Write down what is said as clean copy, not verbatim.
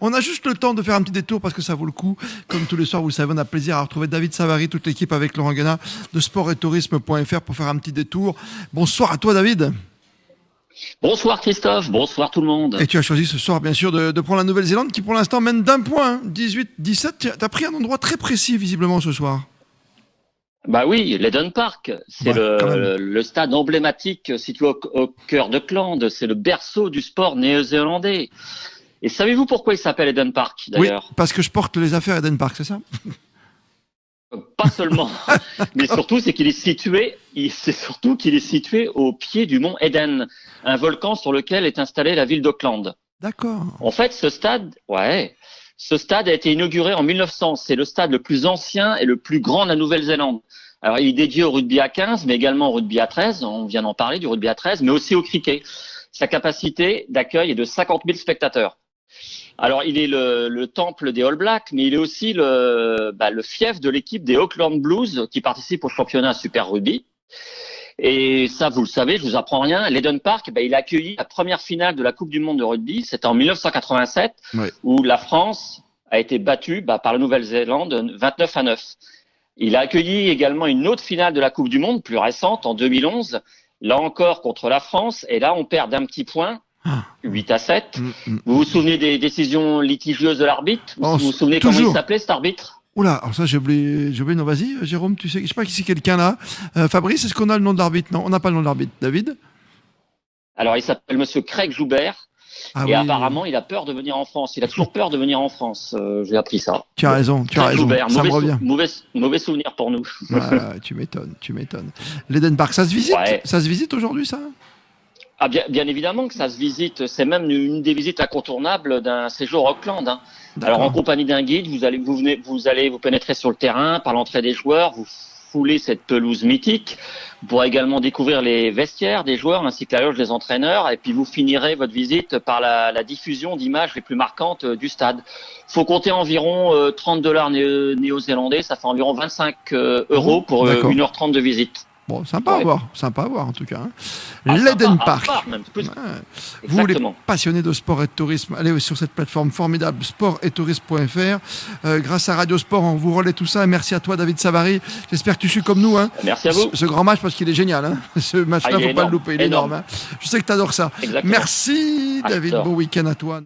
On a juste le temps de faire un petit détour parce que ça vaut le coup. Comme tous les soirs, vous le savez, on a plaisir à retrouver David Savary, toute l'équipe avec Laurent Guénat de sportetourisme.fr pour faire un petit détour. Bonsoir à toi, David. Bonsoir Christophe, bonsoir tout le monde. Et tu as choisi ce soir, bien sûr, de prendre la Nouvelle-Zélande qui, pour l'instant, mène d'un point, 18-17. Tu as pris un endroit très précis, visiblement, ce soir. Bah oui, l'Eden Park, c'est le stade emblématique situé au cœur d'Auckland. C'est le berceau du sport néo-zélandais. Et savez-vous pourquoi il s'appelle Eden Park, d'ailleurs? Oui, parce que je porte les affaires Eden Park, c'est ça? Pas seulement, mais surtout c'est qu'il est situé, au pied du mont Eden, un volcan sur lequel est installée la ville d'Auckland. D'accord. En fait, ce stade a été inauguré en 1900. C'est le stade le plus ancien et le plus grand de la Nouvelle-Zélande. Alors, il est dédié au rugby à 15, mais également au rugby à 13. On vient d'en parler du rugby à 13, mais aussi au cricket. Sa capacité d'accueil est de 50 000 spectateurs. Alors, il est le temple des All Blacks, mais il est aussi le fief de l'équipe des Auckland Blues qui participe au championnat Super Rugby. Et ça, vous le savez, je vous apprends rien. L'Eden Park, il a accueilli la première finale de la Coupe du Monde de rugby. C'était en 1987, où la France a été battue par la Nouvelle-Zélande 29-9. Il a accueilli également une autre finale de la Coupe du Monde, plus récente, en 2011. Là encore, contre la France. Et là, on perd d'un petit point. 8-7. Vous vous souvenez des décisions litigieuses de l'arbitre? Vous vous souvenez comment il s'appelait cet arbitre? Oula, alors ça j'ai oublié. Non, vas-y, Jérôme, tu sais, je sais pas qui c'est quelqu'un là. Fabrice, est-ce qu'on a le nom de l'arbitre? Non, on n'a pas le nom de l'arbitre. David? Alors il s'appelle Monsieur Craig Joubert. Apparemment, il a peur de venir en France. Il a toujours peur de venir en France. J'ai appris ça. Tu as raison. Joubert, ça me revient. Mauvais souvenir pour nous. Tu m'étonnes. L'Eden Park, ça se visite? Ça se visite aujourd'hui, ça? Ah, bien évidemment que ça se visite. C'est même une des visites incontournables d'un séjour Auckland. Hein. Alors, en compagnie d'un guide, vous pénétrer sur le terrain par l'entrée des joueurs, vous foulez cette pelouse mythique. Vous pourrez également découvrir les vestiaires des joueurs ainsi que la loge des entraîneurs. Et puis, vous finirez votre visite par la diffusion d'images les plus marquantes du stade. Faut compter environ $30 néo-zélandais. Ça fait environ 25 euros pour 1h30 de visite. Bon, sympa à voir en tout cas. Hein. L'Eden Park. Vous, les passionnés de sport et de tourisme, allez sur cette plateforme formidable, sportetourisme.fr. Grâce à Radio Sport, on vous relaie tout ça. Et merci à toi, David Savary. J'espère que tu suis comme nous. Hein. Merci à vous. Ce grand match, parce qu'il est génial. Hein. Ce match-là, il ne faut pas le louper. Il est énorme. Hein. Je sais que tu adores ça. Exactement. Merci, David. Bon week-end à toi.